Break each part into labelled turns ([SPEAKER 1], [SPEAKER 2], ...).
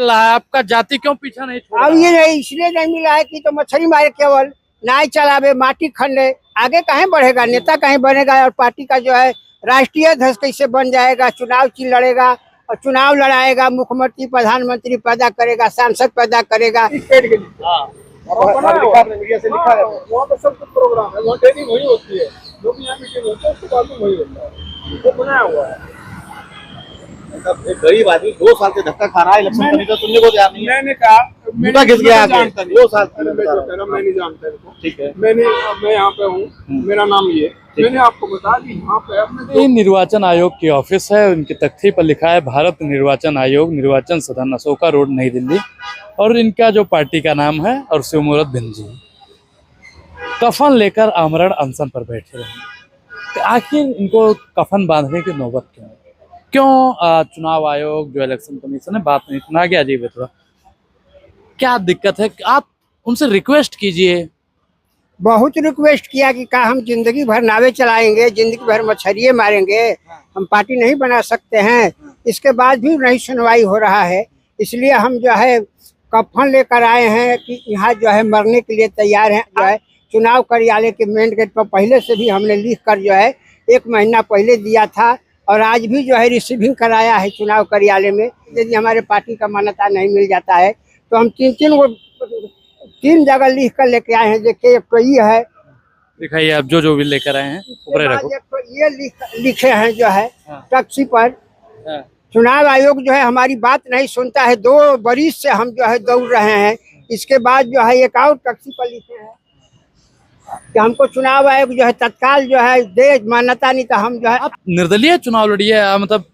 [SPEAKER 1] मिल रहा है, आपका जाति क्यों पीछा नहीं छोड़
[SPEAKER 2] अब
[SPEAKER 1] रहा?
[SPEAKER 2] ये नहीं इसलिए नहीं मिला है कि तो मछली मारे केवल नाय चलावे माटी खंडे, आगे कहीं बढ़ेगा, नेता कहीं बनेगा और पार्टी का जो है राष्ट्रीय अध्यक्ष कैसे बन जाएगा, चुनाव लड़ेगा और चुनाव लड़ाएगा, मुख्यमंत्री प्रधानमंत्री पैदा करेगा, सांसद पैदा करेगा।
[SPEAKER 3] वहाँ पे सब कुछ प्रोग्राम है, वहाँ ट्रेनिंग वही होती है, जो भी यहाँ मीटिंग होती है उसके बाद में वही होता है, वो बनाया हुआ है।
[SPEAKER 4] एक गरीब आदमी 2 साल से धक्का खा रहा है, इलेक्शन कमीशन सुनने को तैयार नहीं है।
[SPEAKER 3] मैंने कहा
[SPEAKER 4] मुद्दा किस गया आगे 2 साल
[SPEAKER 3] मैं नहीं जानता इनको,
[SPEAKER 4] ठीक है,
[SPEAKER 3] मैं यहाँ पे हूँ, मेरा नाम ये, मैंने आपको बता दी यहाँ पे
[SPEAKER 1] ये निर्वाचन आयोग की ऑफिस है, उनकी तख्ती पर लिखा है भारत निर्वाचन आयोग, निर्वाचन सदन, अशोका रोड, नई दिल्ली। और इनका जो पार्टी का नाम है और शिवमूरत भिंजी, कफन लेकर आमरण अनशन पर बैठे रहे। आखिर इनको कफन बांधने की नौबत क्यों चुनाव आयोग जो इलेक्शन कमीशन है बात नहीं सुना गया? अजीब है थोड़ा, क्या दिक्कत है? आप उनसे रिक्वेस्ट कीजिए।
[SPEAKER 2] बहुत रिक्वेस्ट किया कि का हम जिंदगी भर नावे चलाएंगे, जिंदगी भर मछलिए मारेंगे, हम पार्टी नहीं बना सकते हैं। इसके बाद भी नहीं सुनवाई हो रहा है, इसलिए हम जो है कफन लेकर आए हैं कि यहाँ जो है मरने के लिए तैयार हैं। जो है चुनाव कार्यालय के मेन गेट पर पहले से भी हमने लिख कर जो है 1 महीना पहले दिया था और आज भी जो है रिसीविंग कराया है चुनाव कार्यालय में। यदि हमारे पार्टी का मान्यता नहीं मिल जाता है तो हम 3 जगह लिख कर लेके आए हैं। देखिए एक तो ये है,
[SPEAKER 1] दिखाइए आप जो भी लेकर आए हैं, ऊपर रखो।
[SPEAKER 2] तो ये लिखे हैं जो है टैक्सी पर। चुनाव आयोग जो है हमारी बात नहीं सुनता है, 2 बरिस से हम जो है दौड़ रहे हैं। इसके बाद जो है एक और टैक्सी पर लिखे हैं कि हमको चुनाव आयोग जो है तत्काल जो है दे मान्यता, नहीं तो हम जो है
[SPEAKER 1] आप निर्दलीय चुनाव लड़िए, मतलब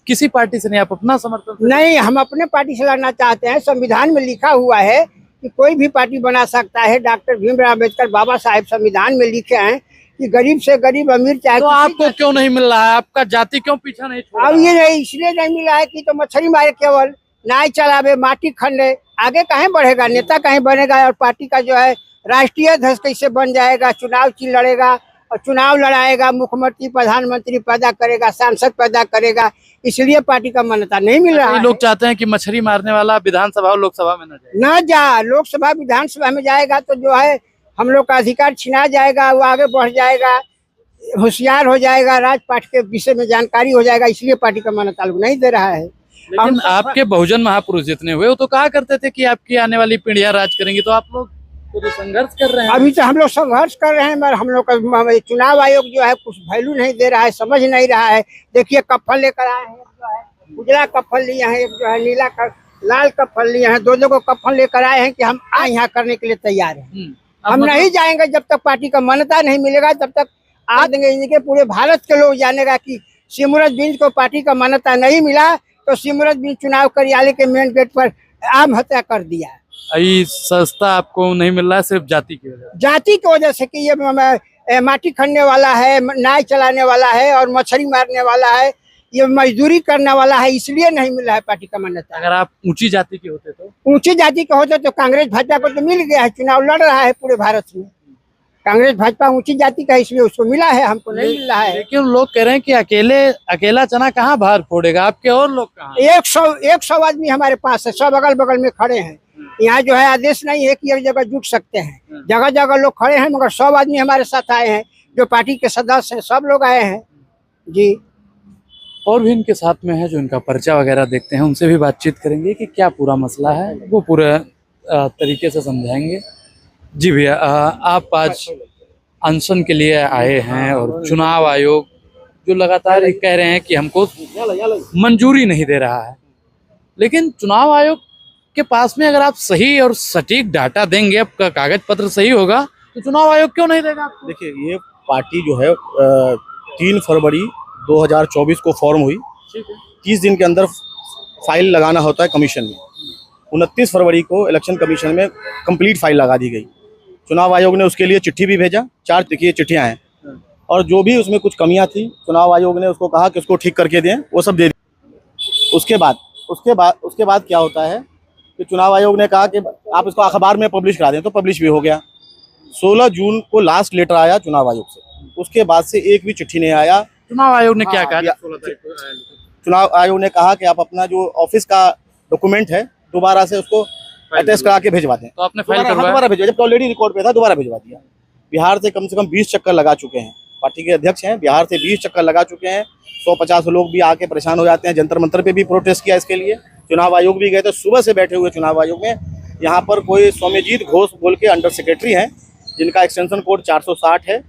[SPEAKER 1] किसी पार्टी से नहीं, आप अपना समर्थन?
[SPEAKER 2] नहीं, हम अपने पार्टी से लड़ना चाहते हैं। संविधान में लिखा हुआ है कि कोई भी पार्टी बना सकता है। डॉक्टर भीमराव अम्बेडकर बाबा साहेब संविधान में लिखे हैं कि गरीब से गरीब अमीर चाहे।
[SPEAKER 1] तो आपको क्यों नहीं मिल रहा है? आपका जाति क्यों पीछा नहीं छोड़ रहा?
[SPEAKER 2] अब ये नहीं इसलिए नहीं मिला है कि तो मछली मारे केवल नाय चलावे माटी खंडे, आगे कहीं बढ़ेगा, नेता कहीं बनेगा और पार्टी का जो है राष्ट्रीय अध्यक्ष कैसे बन जाएगा, चुनाव लड़ेगा और चुनाव लड़ाएगा, मुख्यमंत्री प्रधानमंत्री पैदा करेगा, सांसद पैदा करेगा। इसलिए पार्टी का मान्यता नहीं मिल रहा है।
[SPEAKER 1] लोग चाहते हैं कि मछली मारने वाला विधानसभा और लोकसभा में
[SPEAKER 2] न जा, लोकसभा विधानसभा में जाएगा तो जो है हम लोग का अधिकार छिना जाएगा, वो आगे बढ़ जाएगा, होशियार हो जाएगा, राजपाट के विषय में जानकारी हो जाएगा। इसलिए पार्टी का मान्यता लोग नहीं दे रहा है।
[SPEAKER 1] लेकिन आपके बहुजन महापुरुष जितने हुए वो तो कहा करते थे कि आपकी आने वाली पीढ़ियां राज करेंगी, तो आप लोग तो संघर्ष कर रहे हैं।
[SPEAKER 2] अभी तो हम लोग संघर्ष कर रहे हैं, मगर हम लोग का चुनाव आयोग जो है कुछ वैल्यू नहीं दे रहा है, समझ नहीं रहा है। देखिए कफन लेकर आए हैं, जो है उजला कफन लिए हैं, एक जो है नीला लाल कफन लिए हैं, 2 को कफन लेकर आए हैं कि हम यहाँ करने के लिए तैयार हैं। हम नहीं जाएंगे जब तक पार्टी का मान्यता नहीं मिलेगा, तब तक आ देंगे। इनके पूरे भारत के लोग जानेगा कि शिवमूरत भिंज को पार्टी का मान्यता नहीं मिला तो शिवमूरत भिंज चुनाव कार्यालय के मेन गेट पर आम हत्या कर दिया।
[SPEAKER 1] सस्ता आपको नहीं मिल रहा है सिर्फ जाति की वजह?
[SPEAKER 2] जाति की वजह से कि ये माटी खनने वाला है, नाव चलाने वाला है और मछली मारने वाला है, ये मजदूरी करने वाला है, इसलिए नहीं मिल रहा है पार्टी का मान्यता।
[SPEAKER 1] अगर आप ऊंची जाति के होते तो?
[SPEAKER 2] ऊंची जाति के होते तो कांग्रेस भाजपा को तो मिल गया है, चुनाव लड़ रहा है पूरे भारत में। कांग्रेस भाजपा ऊंची जाति का, इसलिए उसको मिला है, हमको नहीं मिल रहा है।
[SPEAKER 1] लेकिन लोग कह रहे हैं कि अकेला चना कहाँ बाहर फोड़ेगा, आपके और लोग कहाँ?
[SPEAKER 2] 100 आदमी हमारे पास है, सब अगल बगल में खड़े हैं। यहाँ जो है आदेश नहीं है कि एक जगह जुट सकते हैं, जगह जगह लोग खड़े हैं, मगर 100 आदमी हमारे साथ आए हैं, जो पार्टी के सदस्य हैं, सब लोग आए हैं जी।
[SPEAKER 1] और भी इनके साथ में है जो इनका पर्चा वगैरह देखते हैं, उनसे भी बातचीत करेंगे कि क्या पूरा मसला है, वो पूरे तरीके से समझाएंगे। जी भैया, आप आज अनशन के लिए आए हैं और चुनाव आयोग जो लगातार कह रहे हैं कि हमको मंजूरी नहीं दे रहा है, लेकिन चुनाव आयोग के पास में अगर आप सही और सटीक डाटा देंगे, आपका कागज पत्र सही होगा, तो चुनाव आयोग क्यों नहीं देगा आपको?
[SPEAKER 4] देखिए, ये पार्टी जो है 3 फरवरी 2024 को फॉर्म हुई, 30 दिन के अंदर फाइल लगाना होता है कमीशन में। 29 फरवरी को इलेक्शन कमीशन में कंप्लीट फाइल लगा दी गई। चुनाव आयोग ने उसके लिए चिट्ठी भी भेजा, 4 चिट्ठियाँ हैं, और जो भी उसमें कुछ कमियां थी चुनाव आयोग ने उसको कहा कि उसको ठीक करके दें, वो सब दे दी। उसके बाद क्या होता है कि चुनाव आयोग ने कहा कि आप इसको अखबार में पब्लिश करा दें, तो पब्लिश भी हो गया। 16 जून को लास्ट लेटर आया चुनाव आयोग से, उसके बाद से एक भी चिट्ठी नहीं आया।
[SPEAKER 1] चुनाव आयोग ने क्या कहा?
[SPEAKER 4] चुनाव आयोग ने कहा कि आप अपना जो ऑफिस का डॉक्यूमेंट है, दोबारा से उसको अटेस्ट करा के भिजवा दें।
[SPEAKER 1] तो आपने फाइल करवाया?
[SPEAKER 4] दोबारा भेजा, जब ऑलरेडी रिकॉर्ड पे था दोबारा भिजवा दिया। बिहार से कम 20 चक्कर लगा चुके हैं, पार्टी के अध्यक्ष हैं, बिहार से 20 चक्कर लगा चुके हैं। 150 लोग भी आके परेशान हो जाते हैं। जंतर मंतर पे भी प्रोटेस्ट किया इसके लिए। चुनाव आयोग भी गए थे, सुबह से बैठे हुए चुनाव आयोग में। यहाँ पर कोई सौम्यजीत घोष बोल के अंडर सेक्रेटरी हैं, जिनका एक्सटेंशन कोड 460 है।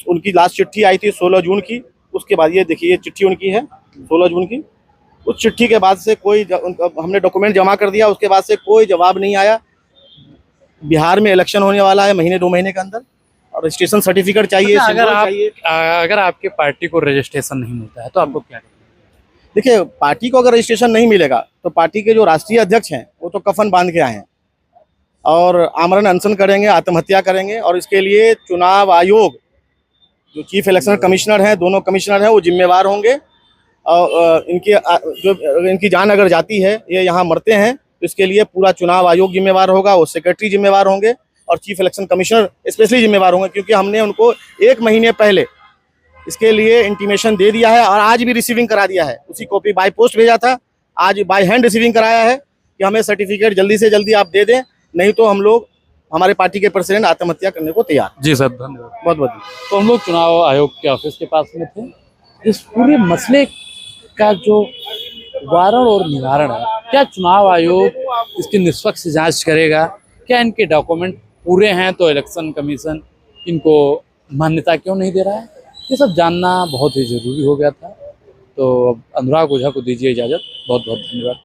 [SPEAKER 4] उनकी लास्ट चिट्ठी आई थी 16 जून की। उसके बाद ये देखिए, ये चिट्ठी उनकी है 16 जून की। उस चिट्ठी के बाद से कोई हमने डॉक्यूमेंट जमा कर दिया, उसके बाद से कोई जवाब नहीं आया। बिहार में इलेक्शन होने वाला है महीने 2 महीने के अंदर, और रजिस्ट्रेशन सर्टिफिकेट चाहिए,
[SPEAKER 1] अगर आपके पार्टी को रजिस्ट्रेशन नहीं मिलता है तो आपको क्या करना है?
[SPEAKER 4] देखिए, पार्टी को अगर रजिस्ट्रेशन नहीं मिलेगा तो पार्टी के जो राष्ट्रीय अध्यक्ष हैं वो तो कफन बांध के आए हैं और आमरण अनशन करेंगे, आत्महत्या करेंगे। और इसके लिए चुनाव आयोग, जो चीफ इलेक्शन कमिश्नर हैं, दोनों कमिश्नर हैं, वो जिम्मेवार होंगे। और इनकी जान अगर जाती है, ये यहाँ मरते हैं, तो इसके लिए पूरा चुनाव आयोग जिम्मेवार होगा, वो सेक्रेटरी जिम्मेवार होंगे और चीफ इलेक्शन कमिश्नर स्पेशली जिम्मेवार होंगे, क्योंकि हमने उनको 1 महीने पहले इसके लिए इंटीमेशन दे दिया है और आज भी रिसीविंग करा दिया है। उसी कॉपी बाय पोस्ट भेजा था, आज बाय हैंड रिसीविंग कराया है कि हमें सर्टिफिकेट जल्दी से जल्दी आप दे दें, नहीं तो हम लोग, हमारे पार्टी के प्रेसिडेंट आत्महत्या करने को तैयार।
[SPEAKER 1] जी सर, धन्यवाद।
[SPEAKER 4] बहुत बहुत।
[SPEAKER 1] तो हम लोग चुनाव आयोग के ऑफिस के पास में थे। इस पूरे मसले का जो वारण और निवारण है, क्या चुनाव आयोग इसकी निष्पक्ष जांच करेगा? क्या इनके डॉक्यूमेंट पूरे हैं तो इलेक्शन कमीशन इनको मान्यता क्यों नहीं दे रहा है? ये सब जानना बहुत ही जरूरी हो गया था। तो अब अनुराग ओझा को दीजिए इजाजत। बहुत बहुत धन्यवाद।